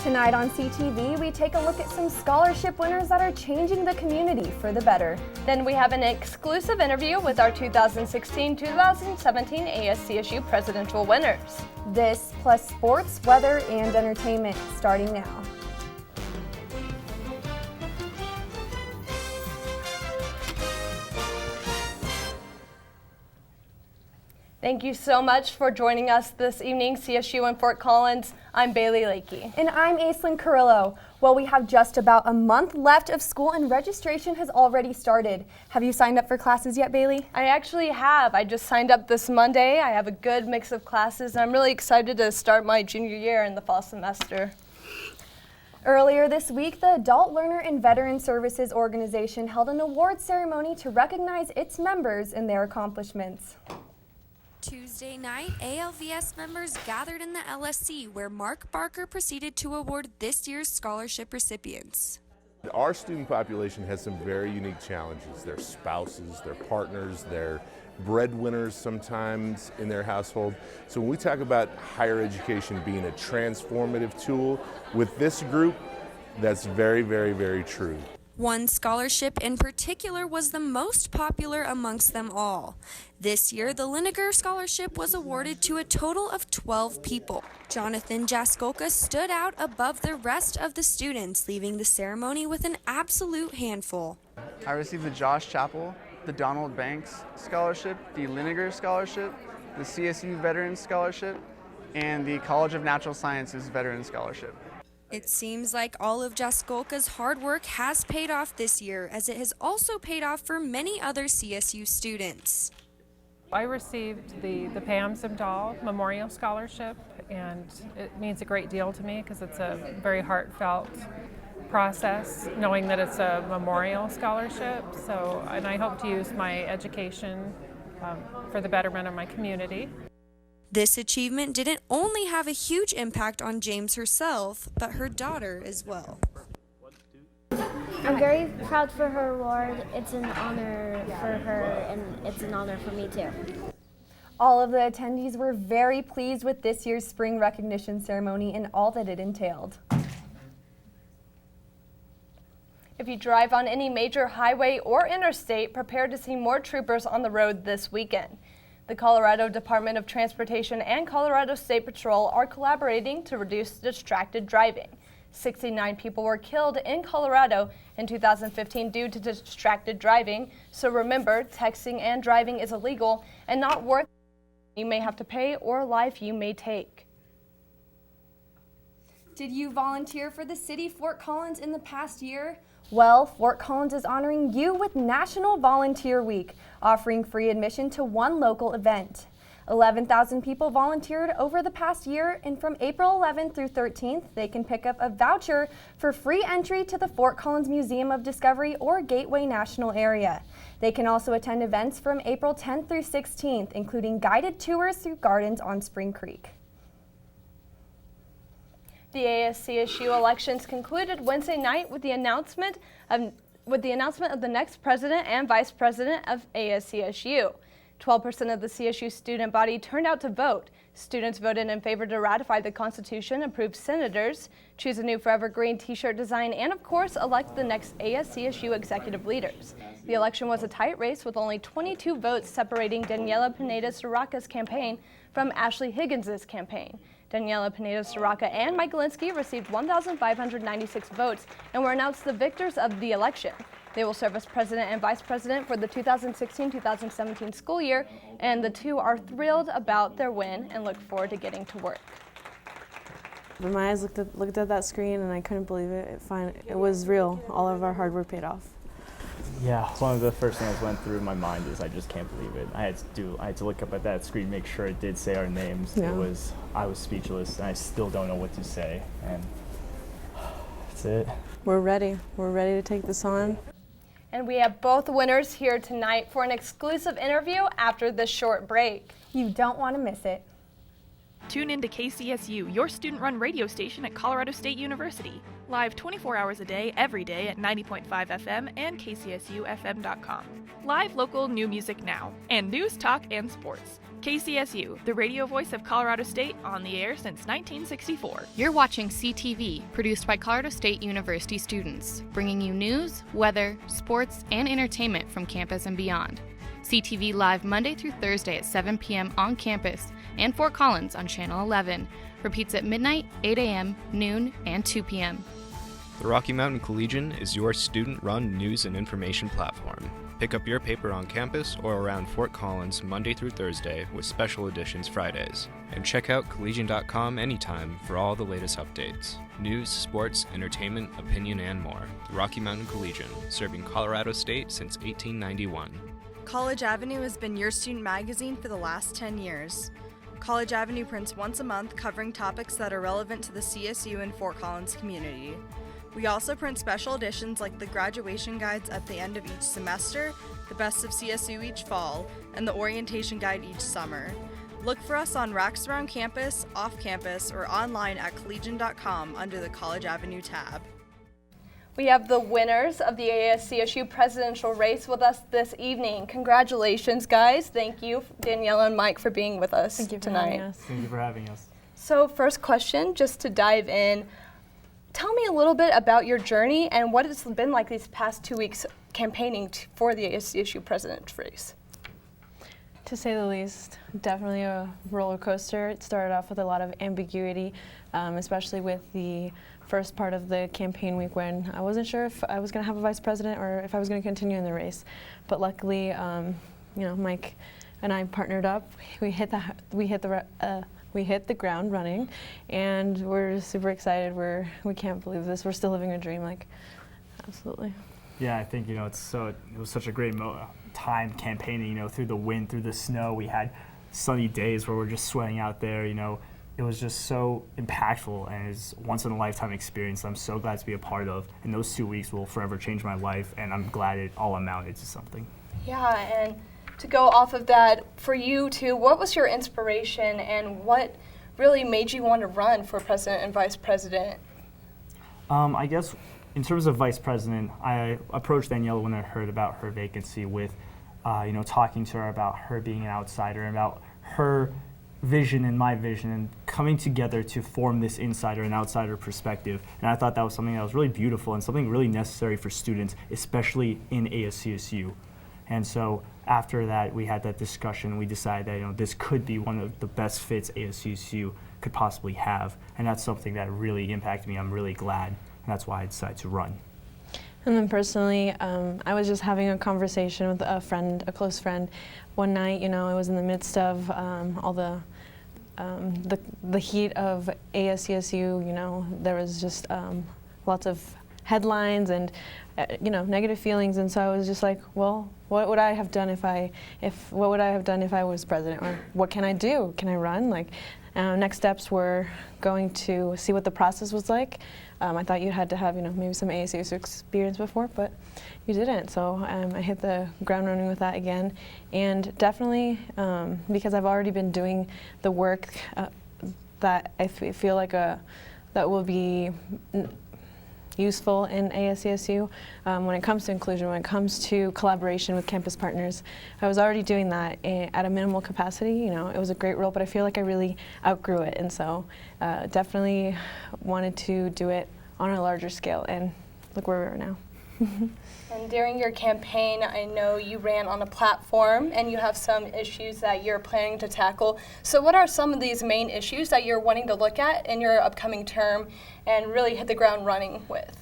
Tonight on CTV, we take a look at some scholarship winners that are changing the community for the better. Then we have an exclusive interview with our 2016-2017 ASCSU Presidential winners. This plus sports, weather, and entertainment starting now. Thank you so much for joining us this evening, CSU in Fort Collins. I'm Bailey Lakey. And I'm Aislinn Carrillo. Well, we have just about a month left of school and registration has already started. Have you signed up for classes yet, Bailey? I actually have. I just signed up this Monday. I have a good mix of classes, and I'm really excited to start my junior year in the fall semester. Earlier this week, the Adult Learner and Veteran Services Organization held an awards ceremony to recognize its members and their accomplishments. Tuesday night, ALVS members gathered in the LSC where Mark Barker proceeded to award this year's scholarship recipients. Our student population has some very unique challenges. Their spouses, their partners, their breadwinners sometimes in their household. So when we talk about higher education being a transformative tool, with this group, that's very, very, very true. One scholarship in particular was the most popular amongst them all. This year, the Lineker Scholarship was awarded to a total of 12 people. Jonathan Jaskolka stood out above the rest of the students, leaving the ceremony with an absolute handful. I received the Josh Chappell, the Donald Banks Scholarship, the Lineker Scholarship, the CSU Veterans Scholarship, and the College of Natural Sciences Veterans Scholarship. It seems like all of Jaskolka's hard work has paid off this year, as it has also paid off for many other CSU students. I received the Pam Zimdahl Memorial Scholarship, and it means a great deal to me because it's a very heartfelt process, knowing that it's a memorial scholarship. And I hope to use my education for the betterment of my community. This achievement didn't only have a huge impact on James herself, but her daughter as well. I'm very proud for her award. It's an honor for her, and it's an honor for me too. All of the attendees were very pleased with this year's spring recognition ceremony and all that it entailed. If you drive on any major highway or interstate, prepare to see more troopers on the road this weekend. The Colorado Department of Transportation and Colorado State Patrol are collaborating to reduce distracted driving. 69 people were killed in Colorado in 2015 due to distracted driving. So remember, texting and driving is illegal and not worth you may have to pay or life you may take. Did you volunteer for the city Fort Collins in the past year? Well, Fort Collins is honoring you with National Volunteer Week, offering free admission to one local event. 11,000 people volunteered over the past year, and from April 11th through 13th, they can pick up a voucher for free entry to the Fort Collins Museum of Discovery or Gateway National Area. They can also attend events from April 10th through 16th, including guided tours through gardens on Spring Creek. The ASCSU elections concluded Wednesday night with the announcement of the next president and vice president of ASCSU. 12% of the CSU student body turned out to vote. Students voted in favor to ratify the Constitution, approve senators, choose a new Forever Green t-shirt design, and of course elect the next ASCSU executive leaders. The election was a tight race with only 22 votes separating Daniela Pineda-Soroka's campaign from Ashley Higgins' campaign. Daniela Pineda-Soroka and Mike Galinsky received 1,596 votes and were announced the victors of the election. They will serve as president and vice president for the 2016-2017 school year, and the two are thrilled about their win and look forward to getting to work. When my eyes looked at that screen and I couldn't believe it. It was real. All of our hard work paid off. Yeah, one of the first things that went through my mind is I just can't believe it. I had to look up at that screen, make sure it did say our names. Yeah. I was speechless, and I still don't know what to say. And that's it. We're ready. We're ready to take this on. And we have both winners here tonight for an exclusive interview after this short break. You don't want to miss it. Tune in to KCSU, your student-run radio station at Colorado State University. Live 24 hours a day, every day at 90.5 FM and KCSUFM.com. Live local new music now, and news, talk, and sports. KCSU, the radio voice of Colorado State, on the air since 1964. You're watching CTV, produced by Colorado State University students, bringing you news, weather, sports, and entertainment from campus and beyond. CTV live Monday through Thursday at 7 p.m. on campus and Fort Collins on Channel 11. Repeats at midnight, 8 a.m., noon, and 2 p.m. The Rocky Mountain Collegian is your student-run news and information platform. Pick up your paper on campus or around Fort Collins Monday through Thursday with special editions Fridays. And check out collegian.com anytime for all the latest updates. News, sports, entertainment, opinion, and more. The Rocky Mountain Collegian, serving Colorado State since 1891. College Avenue has been your student magazine for the last 10 years. College Avenue prints once a month covering topics that are relevant to the CSU and Fort Collins community. We also print special editions like the graduation guides at the end of each semester, the best of CSU each fall, and the orientation guide each summer. Look for us on racks around campus, off campus, or online at collegian.com under the College Avenue tab. We have the winners of the ASCSU presidential race with us this evening. Congratulations, guys. Thank you, Daniela and Mike, for being with us tonight. Thank you for having us. So first question, just to dive in, tell me a little bit about your journey and what it's been like these past 2 weeks campaigning for the ASCSU president's race. To say the least, definitely a roller coaster. It started off with a lot of ambiguity, especially with the first part of the campaign week when I wasn't sure if I was going to have a vice president or if I was going to continue in the race. But luckily, Mike and I partnered up. We hit the ground running, and we're super excited. We can't believe this. We're still living a dream. Absolutely. Yeah, I think it was such a great time campaigning. Through the wind, through the snow, we had sunny days where we're just sweating out there. It was just so impactful, and it's once in a lifetime experience I'm so glad to be a part of. And those 2 weeks will forever change my life, and I'm glad it all amounted to something. Yeah, and to go off of that, for you too, what was your inspiration and what really made you want to run for president and vice president? I guess in terms of vice president, I approached Daniela when I heard about her vacancy with, talking to her about her being an outsider and about her vision and my vision and coming together to form this insider and outsider perspective. And I thought that was something that was really beautiful and something really necessary for students, especially in ASCSU. And so after that, we had that discussion. We decided that this could be one of the best fits ASCSU could possibly have, and that's something that really impacted me. I'm really glad, and that's why I decided to run. And then personally, I was just having a conversation with a close friend, one night. I was in the midst of all the heat of ASCSU. There was just lots of headlines and negative feelings, and so I was just like, well, what would I have done if I was president, or what can I do? Can I run? Next steps were going to see what the process was like. I thought you had to have maybe some ASCSU experience before, but you didn't. So I hit the ground running with that again, and definitely because I've already been doing the work that I feel like that will be useful in ASCSU when it comes to inclusion, when it comes to collaboration with campus partners. I was already doing that at a minimal capacity. It was a great role, but I feel like I really outgrew it, and so definitely wanted to do it on a larger scale, and look where we are now. And during your campaign, I know you ran on a platform and you have some issues that you're planning to tackle. So what are some of these main issues that you're wanting to look at in your upcoming term and really hit the ground running with?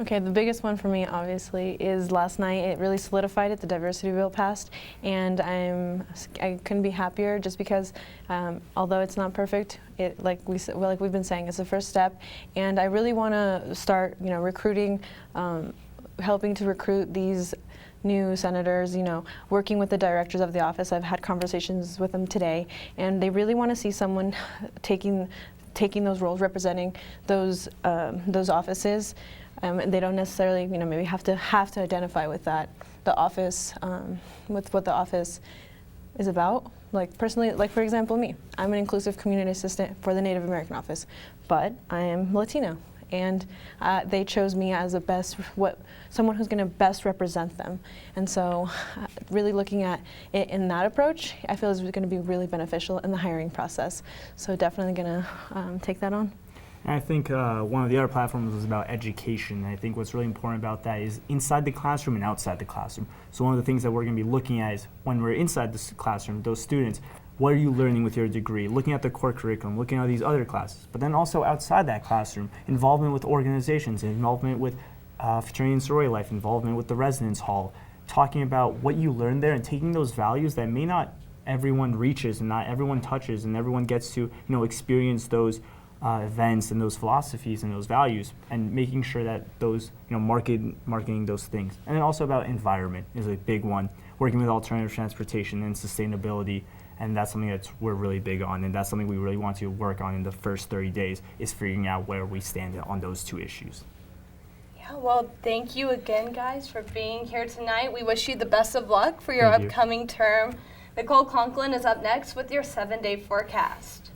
Okay, the biggest one for me, obviously, is last night. It really solidified it. The diversity bill passed, and I couldn't be happier. Just because, although it's not perfect, like we've been saying, it's the first step. And I really want to start, recruiting, helping to recruit these new senators. Working with the directors of the office. I've had conversations with them today, and they really want to see someone taking those roles, representing those offices. And they don't necessarily, maybe have to identify with the office, with what the office is about. Personally, for example, me. I'm an inclusive community assistant for the Native American office, but I am Latino, and they chose me as someone who's going to best represent them. And so really looking at it in that approach, I feel is going to be really beneficial in the hiring process. So definitely going to take that on. And I think one of the other platforms was about education. And I think what's really important about that is inside the classroom and outside the classroom. So one of the things that we're going to be looking at is when we're inside the classroom, those students, what are you learning with your degree? Looking at the core curriculum, looking at these other classes. But then also outside that classroom, involvement with organizations, involvement with fraternity and sorority life, involvement with the residence hall, talking about what you learned there and taking those values that may not everyone reaches and not everyone touches and everyone gets to experience those events and those philosophies and those values, and making sure that those marketing those things. And then also about environment is a big one, working with alternative transportation and sustainability. And that's something that we're really big on, and that's something we really want to work on in the first 30 days, is figuring out where we stand on those two issues. Yeah, well, thank you again, guys, for being here tonight. We wish you the best of luck for your upcoming term. Nicole Conklin is up next with your 7-day forecast.